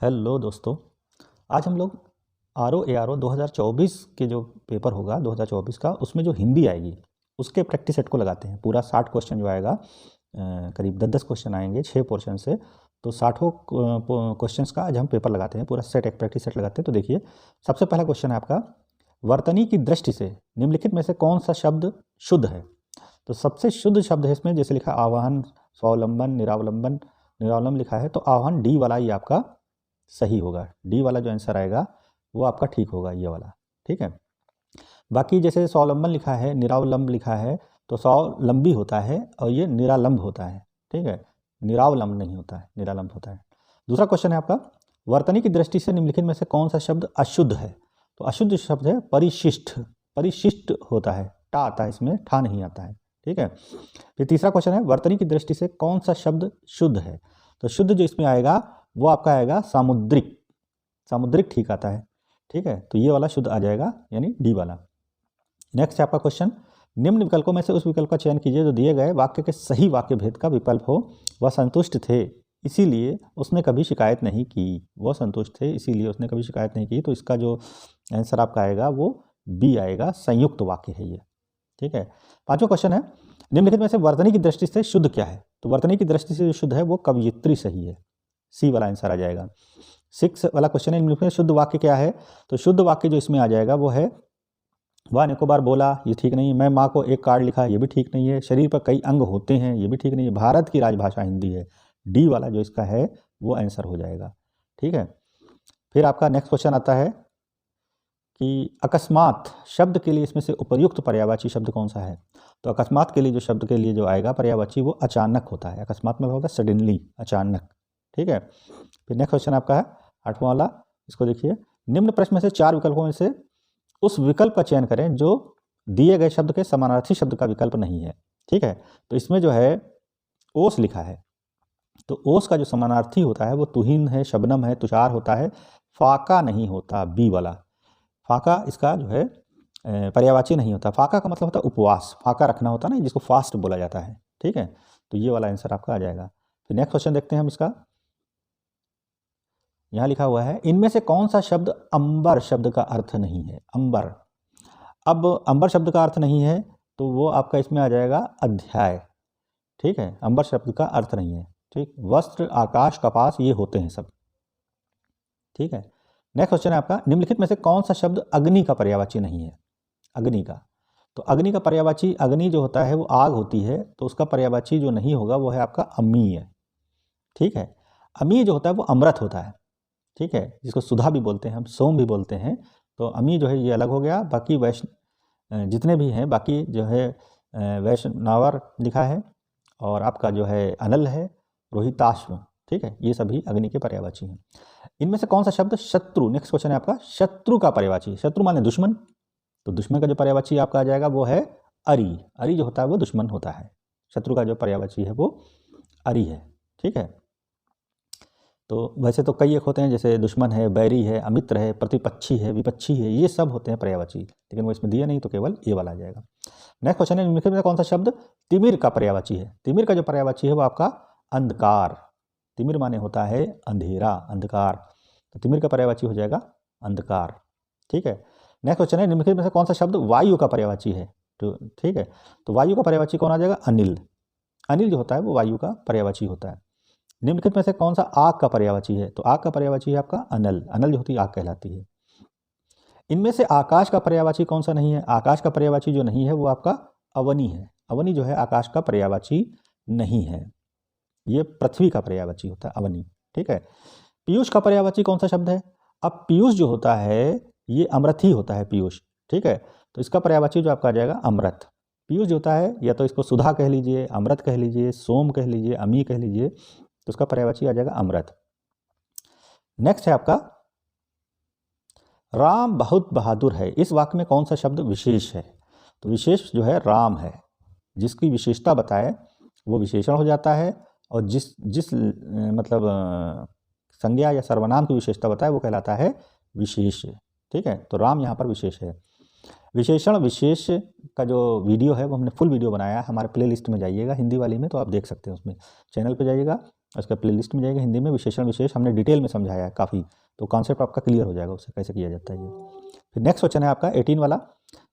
Hello दोस्तों। आज हम लोग RO ARO 2024 के जो पेपर होगा 2024 का, उसमें जो हिंदी आएगी उसके प्रैक्टिस सेट को लगाते हैं। पूरा 60 क्वेश्चन जो आएगा, करीब 10-10 क्वेश्चन आएंगे 6 पोर्शन से, तो 60 क्वेश्चंस का आज हम पेपर लगाते हैं। पूरा सेट एक प्रैक्टिस सेट लगाते हैं। तो देखिए, सबसे पहला क्वेश्चन है आपका, वर्तनी की दृष्टि से निम्नलिखित में से कौन सा शब्द शुद्ध है। तो सबसे शुद्ध शब्द है इसमें, जैसे लिखा आवाहन, स्वावलंबन, निरावलंबन, निरावलंबन लिखा है, तो आवाहन डी वाला ये आपका सही होगा। डी वाला जो आंसर आएगा वो आपका ठीक होगा, ये वाला। ठीक है। बाकी जैसे स्वावलंबन लिखा है, निरावलंब लिखा है, तो स्वावलंबी होता है और ये निरालंब होता है। ठीक है, निरावलंब नहीं होता है, निरालंब होता है। दूसरा क्वेश्चन है आपका, वर्तनी की दृष्टि से निम्नलिखित में से कौन सा शब्द अशुद्ध है। तो अशुद्ध शब्द है परिशिष्ट। परिशिष्ट होता है, टा आता है इसमें, ठा नहीं आता है। ठीक है। फिर तीसरा क्वेश्चन है, वर्तनी की दृष्टि से कौन सा शब्द शुद्ध है। तो शुद्ध जो इसमें आएगा वो आपका आएगा सामुद्रिक। सामुद्रिक ठीक आता है। ठीक है, तो ये वाला शुद्ध आ जाएगा, यानी डी वाला। नेक्स्ट है आपका क्वेश्चन, निम्न विकल्पों में से उस विकल्प का चयन कीजिए जो दिए गए वाक्य के सही वाक्य भेद का विकल्प हो। वह संतुष्ट थे इसीलिए उसने कभी शिकायत नहीं की। वह संतुष्ट थे इसीलिए उसने कभी शिकायत नहीं की। तो इसका जो आंसर आपका आएगा वो बी आएगा, संयुक्त वाक्य है ये। ठीक है। पांचवा क्वेश्चन है, निम्नलिखित में से वर्तनी की दृष्टि से शुद्ध क्या है। तो वर्तनी की दृष्टि से जो शुद्ध है वो कवयित्री सही है, सी वाला आंसर आ जाएगा। 6 वाला क्वेश्चन है, निम्नलिखित में शुद्ध वाक्य क्या है। तो शुद्ध वाक्य जो इसमें आ जाएगा वो है, वह अनेकों बार बोला, ये ठीक नहीं है। मैं माँ को एक कार्ड लिखा, ये भी ठीक नहीं है। शरीर पर कई अंग होते हैं, ये भी ठीक नहीं है। भारत की राजभाषा हिंदी है, डी वाला जो इसका है वो आंसर हो जाएगा। ठीक है। फिर आपका नेक्स्ट क्वेश्चन आता है कि अकस्मात शब्द के लिए इसमें से उपर्युक्त पर्यायवाची शब्द कौन सा है। तो अकस्मात के लिए जो शब्द के लिए जो आएगा पर्यायवाची वो अचानक होता है। अकस्मात में होता है सडनली, अचानक। ठीक है। फिर नेक्स्ट क्वेश्चन आपका है 8वां वाला, इसको देखिए, निम्न प्रश्न में से 4 विकल्पों में से उस विकल्प का चयन करें जो दिए गए शब्द के समानार्थी शब्द का विकल्प नहीं है। ठीक है। तो इसमें जो है ओस लिखा है, तो ओस का जो समानार्थी होता है वो तुहिन है, शबनम है, तुषार होता है, फाका नहीं होता, बी वाला। फाका इसका जो है पर्यायवाची नहीं होता। फाका का मतलब होता है उपवास, फाका रखना होता है ना, जिसको फास्ट बोला जाता है। ठीक है, तो ये वाला आंसर आपका आ जाएगा। फिर नेक्स्ट क्वेश्चन देखते हैं हम इसका। यहाँ लिखा हुआ है, इनमें से कौन सा शब्द अंबर शब्द का अर्थ नहीं है। अंबर, अब अंबर शब्द का अर्थ नहीं है तो वो आपका इसमें आ जाएगा अध्याय। ठीक है, अंबर शब्द का अर्थ नहीं है। ठीक, वस्त्र, आकाश, कपास ये होते हैं सब। ठीक है। नेक्स्ट क्वेश्चन है आपका, निम्नलिखित में से कौन सा शब्द अग्नि का पर्यायवाची नहीं है। अग्नि का, तो अग्नि का पर्यायवाची, अग्नि जो होता है वो आग होती है, तो उसका पर्यायवाची जो नहीं होगा वो है आपका अमीय। ठीक है। अमीय जो होता है वो अमृत होता है। ठीक है, जिसको सुधा भी बोलते हैं हम, सोम भी बोलते हैं। तो अमी जो है ये अलग हो गया। बाकी जितने भी हैं, बाकी जो है वैष्णवर लिखा है, और आपका जो है अनल है, रोहिताश्व। ठीक है, ये सभी अग्नि के पर्यायवाची हैं। इनमें से कौन सा शब्द शत्रु, नेक्स्ट क्वेश्चन है आपका, शत्रु का पर्यायवाची। शत्रु माने दुश्मन, तो दुश्मन का जो पर्यायवाची आपका आ जाएगा वो है अरि। अरि जो होता है वो दुश्मन होता है। शत्रु का जो पर्यायवाची है वो अरि है। ठीक है। तो वैसे तो कई एक होते हैं, जैसे दुश्मन है, बैरी है, अमित्र है, प्रतिपक्षी है, विपक्षी है, ये सब होते हैं पर्यायवाची, लेकिन वो इसमें दिया नहीं, तो केवल ये वाला आ जाएगा। नेक्स्ट क्वेश्चन है, निम्नलिखित में कौन सा शब्द तिमिर का पर्यायवाची है। तिमिर का जो पर्यायवाची है वो आपका अंधकार। तिमिर माने होता है अंधेरा, अंधकार, तो तिमिर का पर्यायवाची हो जाएगा अंधकार। ठीक है। नेक्स्ट क्वेश्चन है, निम्नलिखित में से कौन सा शब्द वायु का पर्यायवाची है। तो ठीक है, तो वायु का पर्यायवाची कौन आ जाएगा, अनिल। अनिल जो होता है वो वायु का पर्यायवाची होता है। निम्नलिखित में से कौन सा आग का पर्यायवाची है। तो आग का पर्यायवाची है आपका अनल। अनल जो होती है आग कहलाती है। इनमें से आकाश का पर्यायवाची कौन सा नहीं है। आकाश का पर्यायवाची जो नहीं है वो आपका अवनी है। अवनी जो है आकाश का पर्यायवाची नहीं है, ये पृथ्वी का पर्यायवाची होता है अवनी। ठीक है। पीयूष का पर्यायवाची कौन सा शब्द है। अब पीयूष जो होता है ये अमृत ही होता है, पीयूष। ठीक है, तो इसका पर्यायवाची जो आपका आ जाएगा अमृत। पीयूष जो होता है, या तो इसको सुधा कह लीजिए, अमृत कह लीजिए, सोम कह लीजिए, अमी कह लीजिए, तो उसका पर्यायवाची आ जाएगा अमृत। नेक्स्ट है आपका, राम बहुत बहादुर है, इस वाक्य में कौन सा शब्द विशेष है। तो विशेष जो है राम है, जिसकी विशेषता बताए वो विशेषण हो जाता है, और जिस मतलब संज्ञा या सर्वनाम की विशेषता बताए वो कहलाता है विशेष। ठीक है, तो राम यहाँ पर विशेष है। विशेषण विशेष का जो वीडियो है वो हमने फुल वीडियो बनाया है, हमारे प्लेलिस्ट में जाइएगा हिंदी वाली में, तो आप देख सकते हैं उसमें। चैनल पे जाइएगा, उसका प्लेलिस्ट में जाएगा हिंदी में, विशेषण विशेष हमने डिटेल में समझाया है काफ़ी, तो कॉन्सेप्ट आपका क्लियर हो जाएगा उससे कैसे किया जाता है ये। फिर नेक्स्ट क्वेश्चन है आपका 18 वाला,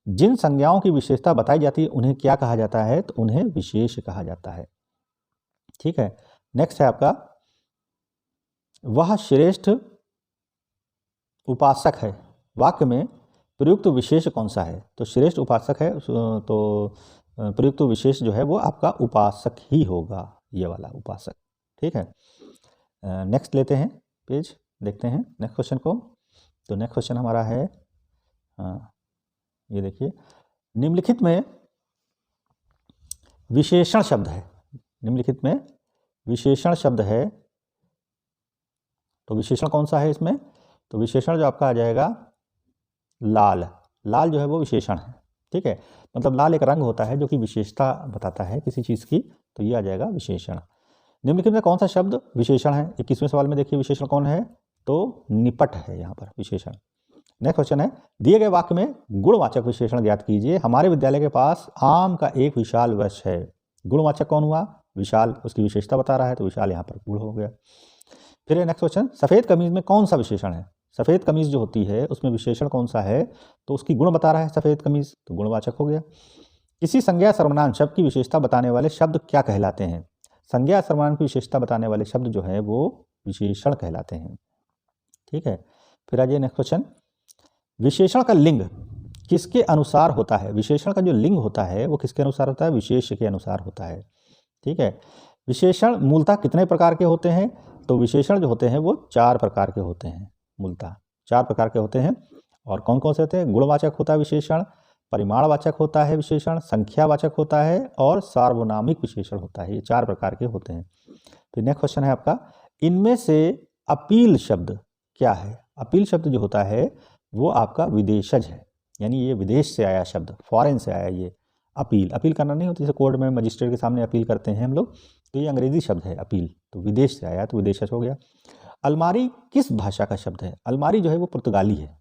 जिन संज्ञाओं की विशेषता बताई जाती है उन्हें क्या कहा जाता है? तो उन्हें विशेष कहा जाता है। ठीक है। नेक्स्ट है आपका, वह श्रेष्ठ उपासक है, वाक्य में प्रयुक्त विशेष कौन सा है? तो श्रेष्ठ उपासक है तो प्रयुक्त विशेष जो है वो आपका उपासक ही होगा, ये वाला उपासक। ठीक है। नेक्स्ट लेते हैं पेज, देखते हैं नेक्स्ट क्वेश्चन को। तो नेक्स्ट क्वेश्चन हमारा है, ये देखिए, निम्नलिखित में विशेषण शब्द है, निम्नलिखित में विशेषण शब्द है, तो विशेषण कौन सा है इसमें? तो विशेषण जो आपका आ जाएगा लाल, लाल जो है वो विशेषण है। ठीक है, मतलब लाल एक रंग होता है जो कि विशेषता बताता है किसी चीज़ की, तो ये आ जाएगा विशेषण। निम्नलिखित में कौन सा शब्द विशेषण है? 21वें सवाल में देखिए विशेषण कौन है, तो निपट है यहाँ पर विशेषण। नेक्स्ट क्वेश्चन है, दिए गए वाक्य में गुणवाचक विशेषण ज्ञात कीजिए। हमारे विद्यालय के पास आम का एक विशाल वृक्ष है। गुणवाचक कौन हुआ? विशाल, उसकी विशेषता बता रहा है, तो विशाल यहाँ पर गुण हो गया। फिर नेक्स्ट क्वेश्चन, सफ़ेद कमीज में कौन सा विशेषण है? सफ़ेद कमीज जो होती है उसमें विशेषण कौन सा है? तो उसकी गुण बता रहा है सफ़ेद कमीज, तो गुणवाचक हो गया। किसी संज्ञा सर्वनाम शब्द की विशेषता बताने वाले शब्द क्या कहलाते हैं? संज्ञा सर्वनाम की विशेषता बताने वाले शब्द जो है वो विशेषण कहलाते हैं। ठीक है। फिर आ जाइए नेक्स्ट क्वेश्चन, विशेषण का लिंग किसके अनुसार होता है? विशेषण का जो लिंग होता है वो किसके अनुसार होता है? विशेष के अनुसार होता है। ठीक है। विशेषण मूलतः कितने प्रकार के होते हैं? तो विशेषण जो होते हैं वो 4 प्रकार के होते हैं, मूलतः 4 प्रकार के होते हैं। और कौन कौन से होते हैं? गुणवाचक होता है विशेषण, परिमाणवाचक होता है विशेषण, संख्यावाचक होता है और सार्वनामिक विशेषण होता है। ये 4 प्रकार के होते हैं। फिर नेक्स्ट क्वेश्चन है आपका, इनमें से अपील शब्द क्या है? अपील शब्द जो होता है वो आपका विदेशज है, यानी ये विदेश से आया शब्द, फॉरेन से आया ये। अपील, अपील करना नहीं होती, जैसे कोर्ट में मजिस्ट्रेट के सामने अपील करते हैं हम लोग, तो ये अंग्रेजी शब्द है अपील, तो विदेश से आया तो विदेशज हो गया। अलमारी किस भाषा का शब्द है? अलमारी जो है वो पुर्तगाली है,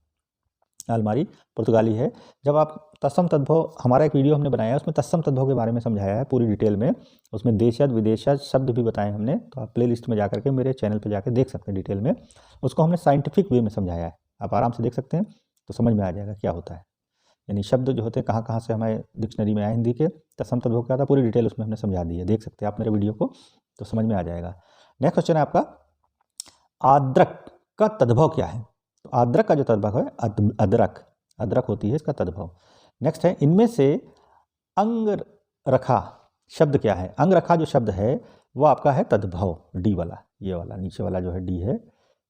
अलमारी पुर्तगाली है। जब आप तत्सम तद्भव, हमारा एक वीडियो हमने बनाया है उसमें तत्सम तद्भव के बारे में समझाया है पूरी डिटेल में, उसमें देशज विदेशज शब्द भी बताए हमने, तो आप प्लेलिस्ट में जाकर के मेरे चैनल पर जाकर देख सकते हैं डिटेल में। उसको हमने साइंटिफिक वे में समझाया है, आप आराम से देख सकते हैं, तो समझ में आ जाएगा क्या होता है, यानी शब्द जो होते हैं कहाँ कहाँ से हमारे डिक्शनरी में आए हिंदी के, तत्सम तद्भव क्या था पूरी डिटेल उसमें हमने समझा दी है, देख सकते हैं आप मेरे वीडियो को, तो समझ में आ जाएगा। नेक्स्ट क्वेश्चन है आपका, आद्रक का तद्भव क्या है? तो आद्रक का जो तद्भव है अदरक, अदरक होती है इसका तद्भव। नेक्स्ट है, इनमें से अंगरखा शब्द क्या है? अंगरखा जो शब्द है वो आपका है तद्भव, डी वाला, ये वाला नीचे वाला जो है डी है,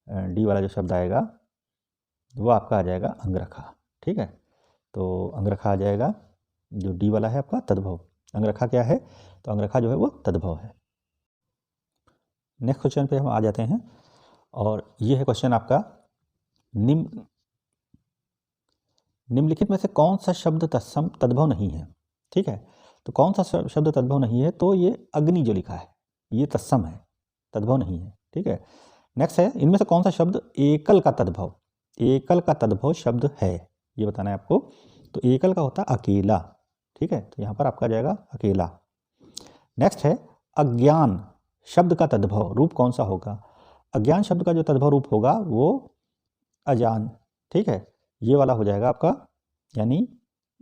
डी वाला जो शब्द आएगा वो आपका आ जाएगा अंगरखा। ठीक है, तो अंगरखा आ जाएगा, जो डी वाला है आपका तद्भव। अंगरखा क्या है? तो अंगरखा जो है वो तद्भव है। नेक्स्ट क्वेश्चन पे हम आ जाते हैं, और ये है क्वेश्चन आपका, निम्नलिखित में से कौन सा शब्द तत्सम तद्भव नहीं है? ठीक है, तो कौन सा शब्द तद्भव नहीं है? तो ये अग्नि जो लिखा है ये तत्सम है, तद्भव नहीं है। ठीक है। नेक्स्ट है, इनमें से कौन सा शब्द एकल का तद्भव, एकल का तद्भव शब्द है, ये बताना है आपको। तो एकल का होता है अकेला। ठीक है, तो यहाँ पर आपका जाएगा अकेला। नेक्स्ट है, अज्ञान शब्द का तद्भव रूप कौन सा होगा? अज्ञान शब्द का जो तद्भव रूप होगा वो अजान। ठीक है, ये वाला हो जाएगा आपका, यानी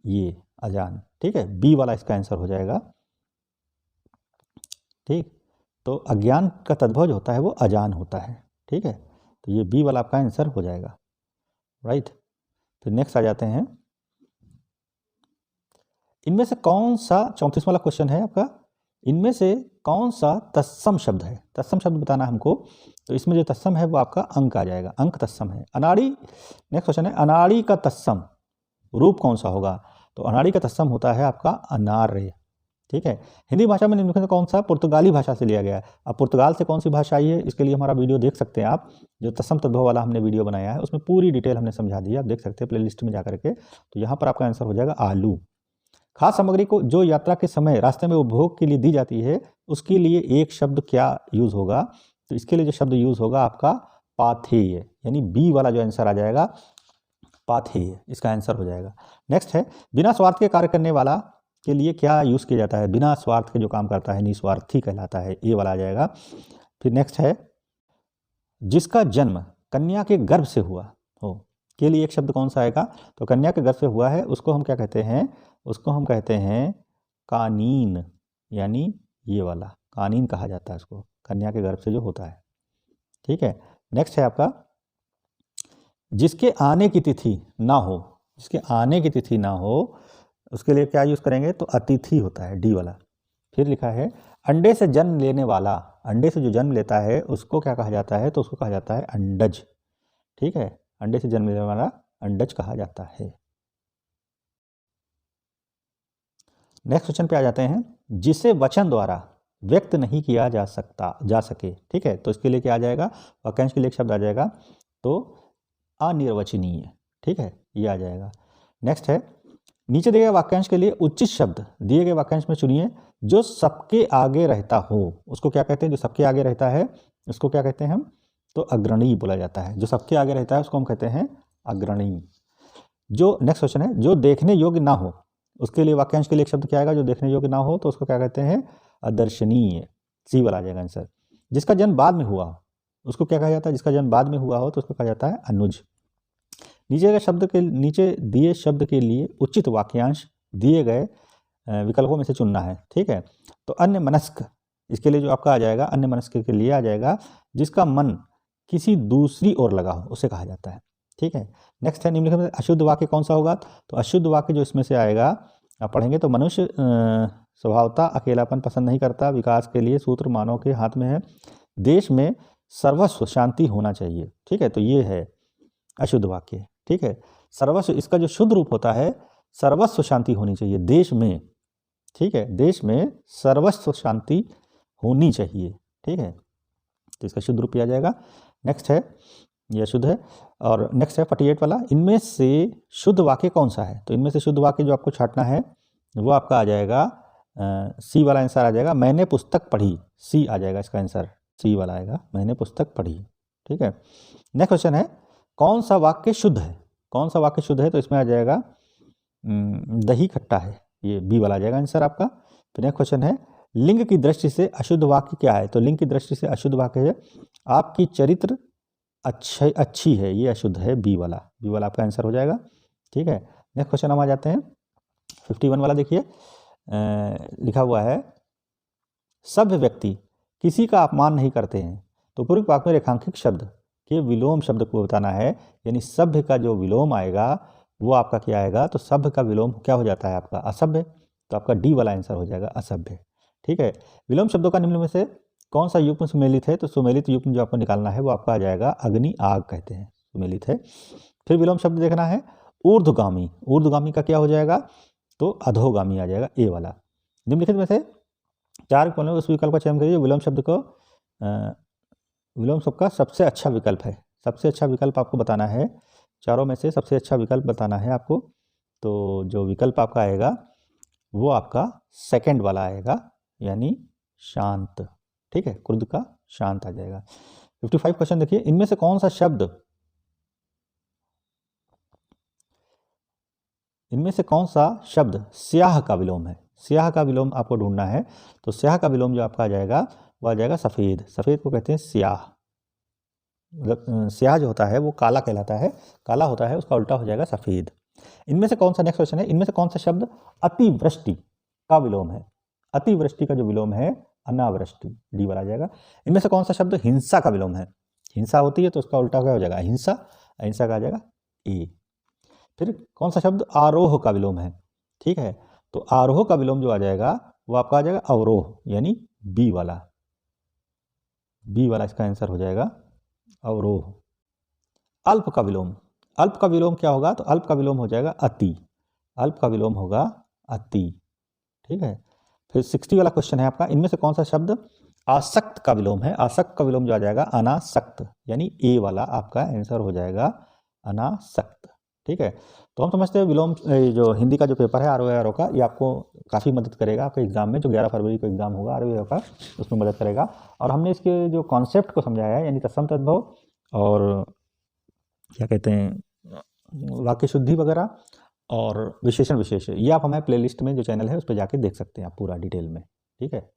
ये अजान। ठीक है, बी वाला इसका आंसर हो जाएगा। ठीक, तो अज्ञान का तद्भव जो होता है वो अजान होता है। ठीक है, तो ये बी वाला आपका आंसर हो जाएगा, राइट। फिर नेक्स्ट आ जाते हैं, इनमें से कौन सा, 34वां वाला क्वेश्चन है आपका, इनमें से कौन सा तत्सम शब्द है? तत्सम शब्द बताना हमको, तो इसमें जो तत्सम है वो आपका अंक आ जाएगा, अंक तत्सम है। अनाड़ी, नेक्स्ट क्वेश्चन है, अनाड़ी का तत्सम रूप कौन सा होगा? तो अनाड़ी का तत्सम होता है आपका अनार्य। ठीक है, हिंदी भाषा में निम्नलिखित में कौन सा पुर्तगाली भाषा से लिया गया है? अब पुर्तगाल से कौन सी भाषा आई है, इसके लिए हमारा वीडियो देख सकते हैं आप, जो तत्सम तद्भव वाला हमने वीडियो बनाया है उसमें पूरी डिटेल हमने समझा दी है, आप देख सकते हैं प्लेलिस्ट में जाकर के। तो यहाँ पर आपका आंसर हो जाएगा आलू। खाद्य सामग्री को जो यात्रा के समय रास्ते में उपभोग के लिए दी जाती है उसके लिए एक शब्द क्या यूज होगा? तो इसके लिए जो शब्द यूज होगा आपका पाथेय, यानी बी वाला जो आंसर आ जाएगा पाथेय, इसका आंसर हो जाएगा। नेक्स्ट है, बिना स्वार्थ के कार्य करने वाला के लिए क्या यूज किया जाता है? बिना स्वार्थ के जो काम करता है निस्वार्थी कहलाता है, ये वाला आ जाएगा। फिर नेक्स्ट है जिसका जन्म कन्या के गर्भ से हुआ हो के लिए एक शब्द कौन सा आएगा? तो कन्या के गर्भ से हुआ है उसको हम क्या कहते हैं? उसको हम कहते हैं कानीन, यानी ये वाला कानीन कहा जाता है उसको, कन्या के गर्भ से जो होता है। ठीक है, नेक्स्ट है आपका जिसके आने की तिथि ना हो, जिसके आने की तिथि ना हो उसके लिए क्या यूज़ करेंगे? तो अतिथि होता है, डी वाला। फिर लिखा है अंडे से जन्म लेने वाला, अंडे से जो जन्म लेता है उसको क्या कहा जाता है? तो उसको कहा जाता है अंडज। ठीक है, अंडे से जन्म लेने वाला अंडज कहा जाता है। नेक्स्ट क्वेश्चन पे आ जाते हैं जिसे वचन द्वारा व्यक्त नहीं किया जा सके। ठीक है, तो इसके लिए क्या आ जाएगा? वाक्यांश के लिए एक शब्द आ जाएगा तो अनिर्वचनीय। ठीक है, ये आ जाएगा। नेक्स्ट है नीचे दिए गए वाक्यांश के लिए उचित शब्द दिए गए वाक्यांश में चुनिए जो सबके आगे रहता हो। उसको क्या कहते हैं? जो सबके आगे रहता है उसको क्या कहते हैं हम? तो अग्रणी बोला जाता है। जो सबके आगे रहता है उसको हम कहते हैं अग्रणी। जो नेक्स्ट क्वेश्चन है जो देखने योग्य ना हो उसके लिए वाक्यांश के लिए एक शब्द क्या आएगा? जो देखने योग्य ना हो तो उसको क्या कहते हैं? अदर्शनीय। सी वाला आ जाएगा आंसर। जिसका जन्म बाद में हुआ उसको क्या कहा जाता है? जिसका जन्म बाद में हुआ हो तो उसको कहा जाता है अनुज। नीचे दिए शब्द के लिए उचित वाक्यांश दिए गए विकल्पों में से चुनना है। ठीक है, तो अन्य मनस्क इसके लिए जो आपका आ जाएगा अन्य मनस्क के लिए आ जाएगा जिसका मन किसी दूसरी ओर लगा हो उसे कहा जाता है। ठीक है, नेक्स्ट है निम्नलिखित में अशुद्ध वाक्य कौन सा होगा? तो अशुद्ध वाक्य जो इसमें से आएगा आप पढ़ेंगे तो मनुष्य स्वभावतः अकेलापन पसंद नहीं करता, विकास के लिए सूत्र मानव के हाथ में है, देश में सर्वस्व शांति होना चाहिए। ठीक है, तो ये है अशुद्ध वाक्य। ठीक है, सर्वस्व इसका जो शुद्ध रूप होता है सर्वस्व शांति होनी चाहिए देश में। ठीक है, देश में सर्वस्व शांति होनी चाहिए। ठीक है, तो इसका शुद्ध रूप आ जाएगा। नेक्स्ट है यह शुद्ध है। और नेक्स्ट है 48 वाला इनमें से शुद्ध वाक्य कौन सा है? तो इनमें से शुद्ध वाक्य जो आपको छांटना है वो आपका आ जाएगा सी वाला आंसर आ जाएगा मैंने पुस्तक पढ़ी। सी आ जाएगा इसका आंसर, सी वाला आएगा मैंने पुस्तक पढ़ी। ठीक है, नेक्स्ट क्वेश्चन है कौन सा वाक्य शुद्ध है? कौन सा वाक्य शुद्ध है? तो इसमें आ जाएगा दही खट्टा है, ये बी वाला आ जाएगा आंसर आपका। फिर नेक्स्ट क्वेश्चन है लिंग की दृष्टि से अशुद्ध वाक्य क्या है? तो लिंग की दृष्टि से अशुद्ध वाक्य है आपकी चरित्र अच्छी है, ये अशुद्ध है, बी वाला। बी वाला आपका आंसर हो जाएगा। ठीक है, नेक्स्ट क्वेश्चन हम आ जाते हैं 51 वाला। देखिए लिखा हुआ है सभ्य व्यक्ति किसी का अपमान नहीं करते हैं। तो पूर्व वाक्य में रेखांकित शब्द के विलोम शब्द को बताना है, यानी सभ्य का जो विलोम आएगा वो आपका क्या आएगा? तो सभ्य का विलोम क्या हो जाता है आपका? असभ्य। तो आपका डी वाला आंसर हो जाएगा असभ्य। ठीक है, विलोम शब्दों का निम्न में से कौन सा युग्म सुमेलित है? तो सुमेलित युग्म जो आपको निकालना है वो आपका आ जाएगा अग्नि आग कहते हैं, सुमेलित है। फिर विलोम शब्द देखना है ऊर्ध्वगामी। ऊर्ध्वगामी का क्या हो जाएगा? तो अधोगामी आ जाएगा, ए वाला। निम्नलिखित में से चार विकल्पों में उस विकल्प का चयन करिए विलोम शब्द को विलोम शब्द का सबसे अच्छा विकल्प है। सबसे अच्छा विकल्प आपको बताना है, चारों में से सबसे अच्छा विकल्प बताना है आपको। तो जो विकल्प आपका आएगा वो आपका सेकंड वाला आएगा, यानी शांत। ठीक है, क्रुद्ध का शांत आ जाएगा। 55 क्वेश्चन देखिए इनमें से कौन सा शब्द स्याह का विलोम है? स्याह का विलोम आपको ढूंढना है। तो स्याह का विलोम जो आपका आ जाएगा वो आ जाएगा सफ़ेद। सफ़ेद को कहते हैं स्याह। मतलब स्याह जो होता है वो काला कहलाता है, काला होता है उसका उल्टा हो जाएगा सफ़ेद। इनमें से कौन सा नेक्स्ट क्वेश्चन है इनमें से कौन सा शब्द अतिवृष्टि का विलोम है? अतिवृष्टि का जो विलोम है अनावृष्टि, डी वाला आ जाएगा। इनमें से कौन सा शब्द हिंसा का विलोम है? हिंसा होती है तो उसका उल्टा क्या हो जाएगा? अहिंसा। अहिंसा का आ जाएगा ए। फिर कौन सा शब्द आरोह का विलोम है? ठीक है, तो आरोह का विलोम जो आ जाएगा वो आपका आ जाएगा अवरोह, यानी बी वाला। बी वाला इसका आंसर हो जाएगा अवरोह। अल्प का विलोम, अल्प का विलोम क्या होगा? तो अल्प का विलोम हो जाएगा अति। अल्प का विलोम होगा अति। ठीक है, फिर 60 वाला क्वेश्चन है आपका इनमें से कौन सा शब्द आसक्त का विलोम है? आसक्त का विलोम जो आ जाएगा अनासक्त, यानी ए वाला आपका आंसर हो जाएगा अनासक्त। ठीक है, तो हम समझते हैं विलोम जो हिंदी का जो पेपर है आर का ये आपको काफ़ी मदद करेगा आपके एग्जाम में, जो 11 फरवरी को एग्जाम होगा आर का, उसमें मदद करेगा। और हमने इसके जो कॉन्सेप्ट को समझाया है, यानी तत्सम तद्भव और क्या कहते हैं वाक्य शुद्धि वगैरह और विशेषण विशेष, ये आप हमारे प्लेलिस्ट में जो चैनल है उस पर जाके देख सकते हैं आप पूरा डिटेल में। ठीक है।